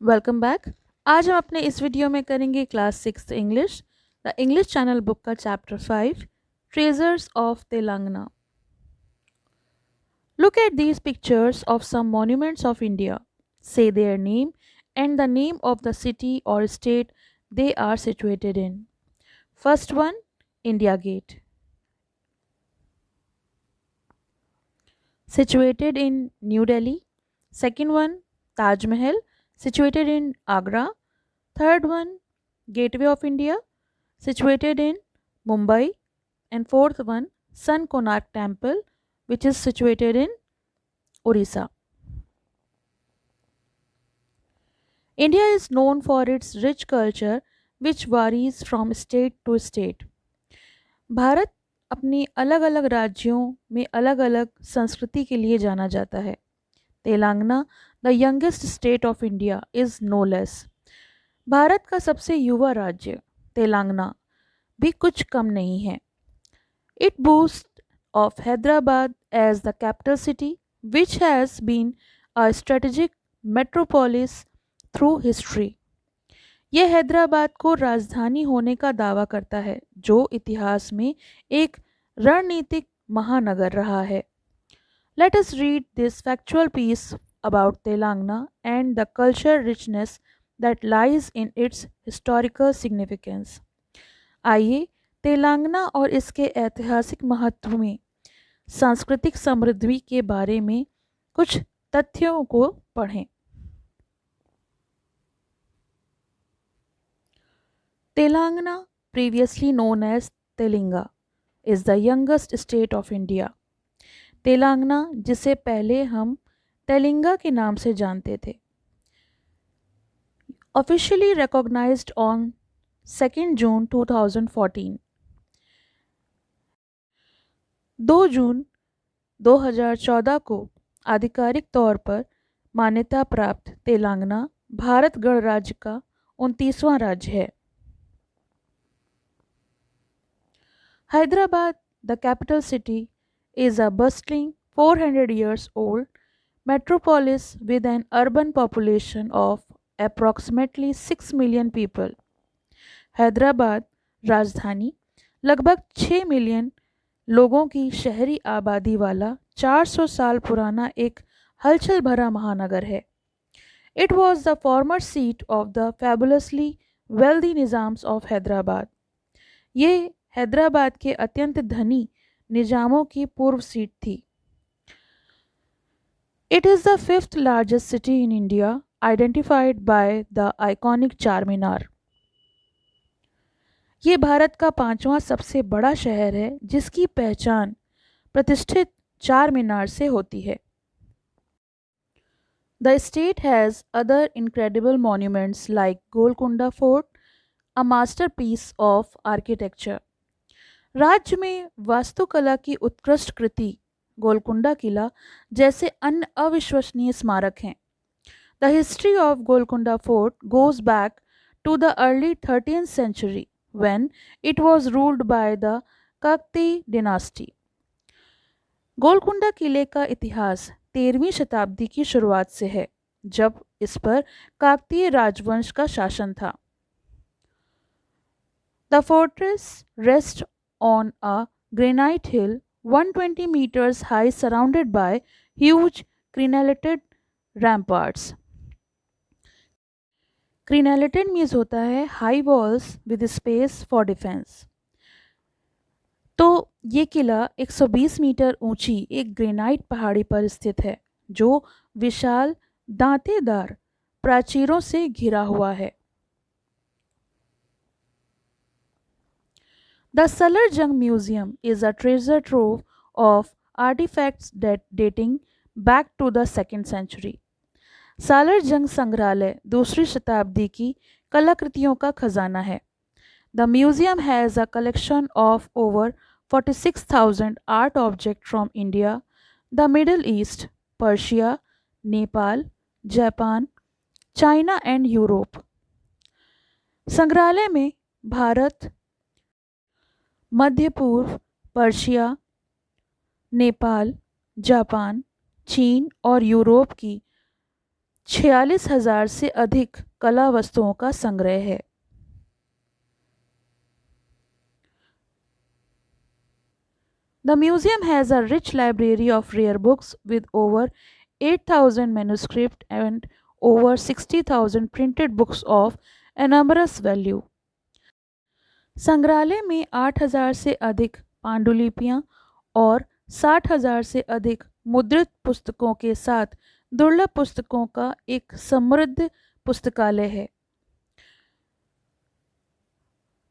Welcome back. आज हम अपने इस वीडियो में करेंगे class 6 English the English channel book का chapter 5 treasures of Telangana. Look at these pictures of some monuments of India, say their name and the name of the city और state they are situated in. First one, India Gate, situated in New Delhi. Second one, Taj Mahal, situated in Agra. Third one, Gateway of India, situated in Mumbai. And fourth one, Sun Konark Temple, which is situated in Orissa. India is known for its rich culture, which varies from state to state. Bharat अपनी अलग अलग राज्यों में अलग अलग संस्कृति के लिए जाना जाता है. Telangana, the youngest state of India, is no less. Bharat का सबसे युवा राज्य तेलंगाना भी कुछ कम नहीं है. It boasts of Hyderabad as the capital city, which has been a strategic metropolis through history. यह हैदराबाद को राजधानी होने का दावा करता है जो इतिहास में एक रणनीतिक महानगर रहा है. Let us read this factual piece about Telangana and the cultural richness that lies in its historical significance. आइए तेलंगाना और इसके ऐतिहासिक महत्व में सांस्कृतिक समृद्धि के बारे में कुछ तथ्यों को पढ़ें. Telangana, previously known as Telanga, is the youngest state of India. Telangana, जिसे पहले हम तेलंगा के नाम से जानते थे, officially recognized on 2 June 2014. 2 जून 2014 को आधिकारिक तौर पर मान्यता प्राप्त तेलंगाना भारत गणराज्य का 29वां राज्य है. Hyderabad, the capital city, is a bustling 400 years old metropolis with an urban population of approximately 6 million people. Hyderabad राजधानी लगभग 6 मिलियन लोगों की शहरी आबादी वाला 400 साल पुराना एक हलचल भरा महानगर है. It was the former seat of the fabulously wealthy Nizams of Hyderabad. ये हैदराबाद के अत्यंत धनी निजामों की पूर्व सीट थी. It is the fifth largest city in India, identified by the iconic Charminar. ये भारत का 5वां सबसे बड़ा शहर है जिसकी पहचान प्रतिष्ठित चार मीनार से होती है. The state has other incredible monuments like Golconda Fort, a masterpiece of architecture. राज्य में वास्तुकला की उत्कृष्ट कृति गोलकुंडा किला जैसे अन्य अविश्वसनीय स्मारक हैं. The history of Golconda Fort goes back to the early 13th century when it was ruled by the Kakti dynasty. Golconda किले का इतिहास 13वीं शताब्दी की शुरुआत से है जब इस पर काकतीय राजवंश का शासन था. The fortress rests on a granite hill 120 meters high surrounded by huge crenellated ramparts. Crenellated means होता है high walls with space for defense. तो ये किला 120 मीटर ऊंची एक ग्रेनाइट पहाड़ी पर स्थित है जो विशाल दांतेदार प्राचीरों से घिरा हुआ है. The Salar Jung Museum is a treasure trove of artifacts dating back to the 2nd century. Salar जंग संग्रहालय दूसरी शताब्दी की कलाकृतियों का खजाना है. The museum has a collection of over 46,000 art objects from India, the Middle East, Persia, Nepal, Japan, China and Europe. संग्रहालय में भारत, मध्य पूर्व, पर्शिया, नेपाल, जापान, चीन और यूरोप की 46,000 से अधिक कला वस्तुओं का संग्रह है। The museum has a rich library of rare books with over 8,000 manuscripts and over 60,000 printed books of enormous value. संग्रहालय में 8,000 से अधिक पांडुलिपियां और 60,000 से अधिक मुद्रित पुस्तकों के साथ दुर्लभ पुस्तकों का एक समृद्ध पुस्तकालय है।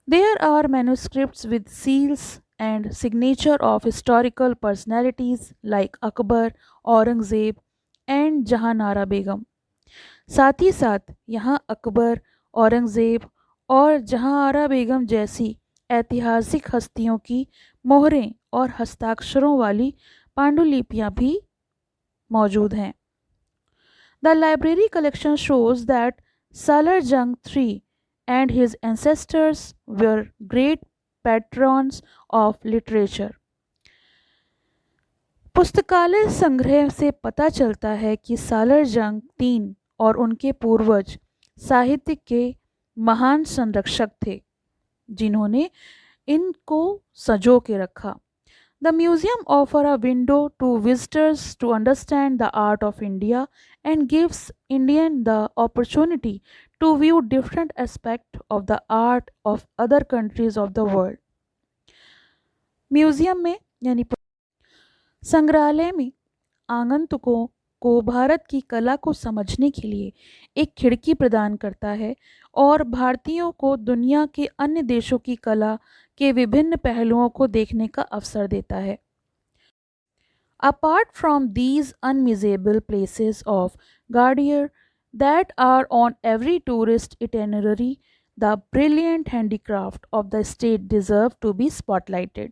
There are manuscripts with seals and signature of historical personalities like Akbar, Aurangzeb and Jahanara Begum. साथ ही साथ यहाँ अकबर, औरंगज़ेब और जहांआरा बेगम जैसी ऐतिहासिक हस्तियों की मोहरें और हस्ताक्षरों वाली पांडुलिपियां भी मौजूद हैं। The library collection shows that Salar Jung III and his ancestors were great patrons of literature. पुस्तकालय संग्रह से पता चलता है कि सालर जंग तीन और उनके पूर्वज साहित्य के महान संरक्षक थे जिन्होंने इनको सजो के रखा। The museum offers a window to visitors to understand the art of India and gives Indians the opportunity to view different aspects of the art of other countries of the world. Museum में यानी संग्रहालय में आगंतुकों को भारत की कला को समझने के लिए एक खिड़की प्रदान करता है और भारतीयों को दुनिया के अन्य देशों की कला के विभिन्न पहलुओं को देखने का अवसर देता है। Apart from these unmissable places of grandeur that are on every tourist itinerary, the brilliant handicraft of the state deserve to be spotlighted.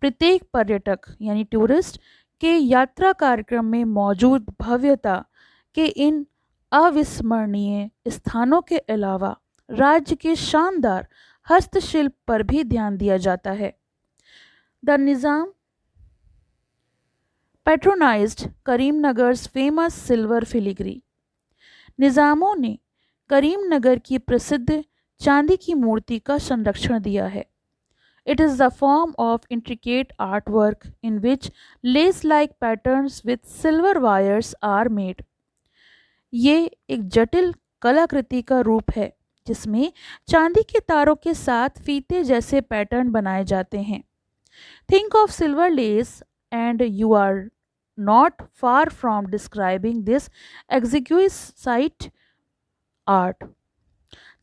प्रत्येक पर्यटक यानी टूरिस्ट के यात्रा कार्यक्रम में मौजूद भव्यता के इन अविस्मरणीय स्थानों के अलावा राज्य के शानदार हस्तशिल्प पर भी ध्यान दिया जाता है। The Nizam patronized Karimnagar's famous silver filigree. निज़ामों ने करीमनगर की प्रसिद्ध चांदी की मूर्ति का संरक्षण दिया है। It is the form of intricate artwork in which lace-like patterns with silver wires are made. ये एक जटिल कलाकृति का रूप है जिसमें चांदी के तारों के साथ फीते जैसे पैटर्न बनाए जाते हैं। Think of silver lace and you are not far from describing this exquisite art.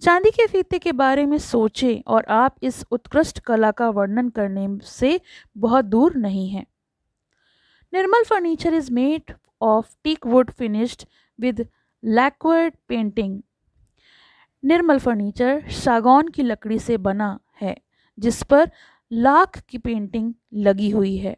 चांदी के फीते के बारे में सोचें और आप इस उत्कृष्ट कला का वर्णन करने से बहुत दूर नहीं हैं। Nirmal furniture is made of teak wood finished with lacquered painting. Nirmal furniture सागौन की लकड़ी से बना है जिस पर लाख की पेंटिंग लगी हुई है।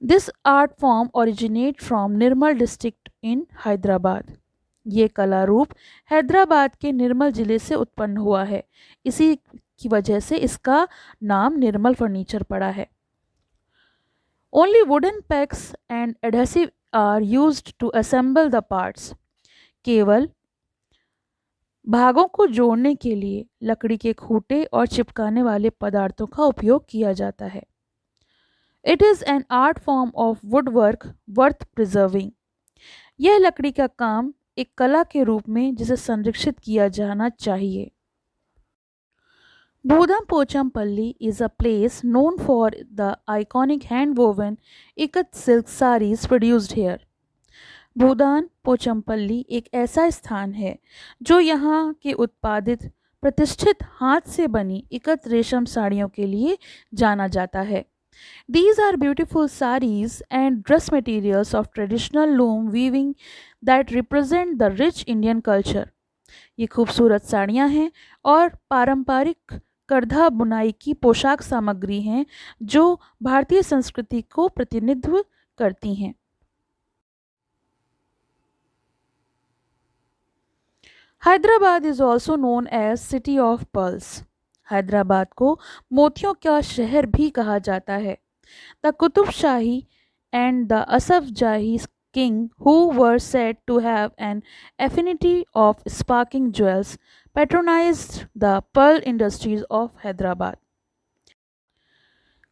This art form originate from Nirmal district in Hyderabad. ये कला रूप हैदराबाद के निर्मल जिले से उत्पन्न हुआ है, इसी की वजह से इसका नाम निर्मल फर्नीचर पड़ा है। Only wooden packs and adhesive are used to assemble the parts. केवल भागों को जोड़ने के लिए लकड़ी के खूंटे और चिपकाने वाले पदार्थों का उपयोग किया जाता है। It is an art form of would work worth preserving. यह लकड़ी का काम एक कला के रूप में जिसे संरक्षित किया जाना चाहिए। Budam Pochampalli is a place known for the iconic hand-woven ikat silk sarees produced here. भूदान पोचमपल्ली एक ऐसा स्थान है जो यहाँ के उत्पादित प्रतिष्ठित हाथ से बनी इकत रेशम साड़ियों के लिए जाना जाता है। These are beautiful sarees and dress materials of traditional loom weaving that represent the rich Indian culture. ये खूबसूरत साड़ियाँ हैं और पारंपरिक करधा बुनाई की पोशाक सामग्री हैं जो भारतीय संस्कृति को प्रतिनिधित्व करती हैं। Hyderabad is also known as city of pearls. Hyderabad को मोतियों का शहर भी कहा जाता है। The Qutb Shahi and the Asaf Jahi king, who were said to have an affinity of sparking jewels, patronized the pearl industries of Hyderabad.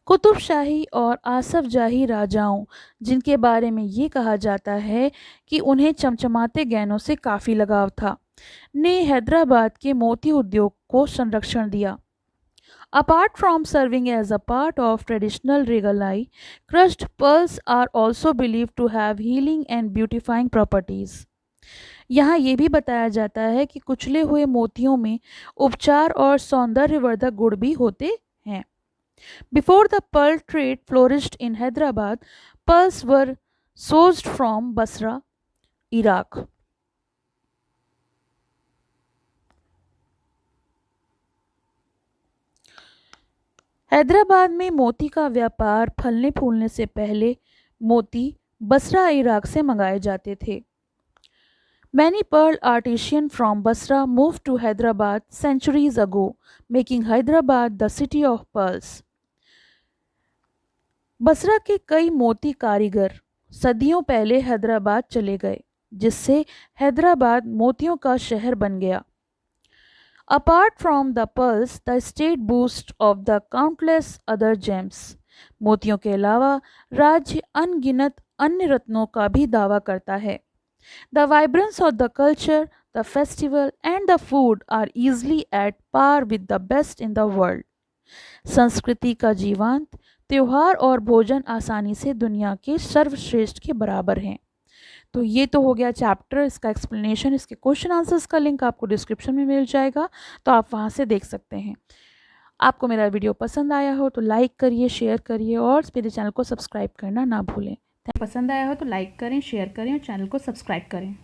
Qutub शाही और आसफ जाही राजाओं, जिनके बारे में ये कहा जाता है कि उन्हें चमचमाते गहनों से काफ़ी लगाव था, ने हैदराबाद के मोती उद्योग को संरक्षण दिया. Apart from serving as a part of traditional regalia, crushed pearls are also believed to have healing and beautifying properties. यहाँ ये भी बताया जाता है कि कुचले हुए मोतियों में उपचार और सौंदर्यवर्धक गुण भी होते हैं. Before the pearl trade flourished in Hyderabad, pearls were sourced from Basra, Iraq. Hyderabad में मोती का व्यापार फलने फूलने से पहले मोती बसरा इराक से मंगाए जाते थे. Many pearl artisans from Basra moved to Hyderabad centuries ago, making Hyderabad the city of pearls. Basra के कई मोती कारीगर सदियों पहले हैदराबाद चले गए, जिससे हैदराबाद मोतियों का शहर बन गया. Apart from the pearls, the state boasts of the countless other gems. मोतियों के अलावा राज्य अनगिनत अन्य रत्नों का भी दावा करता है. The vibrance of the culture, the festival and the food are easily at par with the best in the world. संस्कृति का जीवांत त्योहार और भोजन आसानी से दुनिया के सर्वश्रेष्ठ के बराबर हैं. तो ये तो हो गया चैप्टर, इसका एक्सप्लेनेशन. इसके क्वेश्चन आंसर्स का लिंक आपको डिस्क्रिप्शन में मिल जाएगा, तो आप वहाँ से देख सकते हैं. आपको मेरा वीडियो पसंद आया हो तो लाइक करिए, शेयर करिए और मेरे चैनल को सब्सक्राइब करना ना भूलें. पसंद आया हो तो लाइक करें, शेयर करें और चैनल को सब्सक्राइब करें.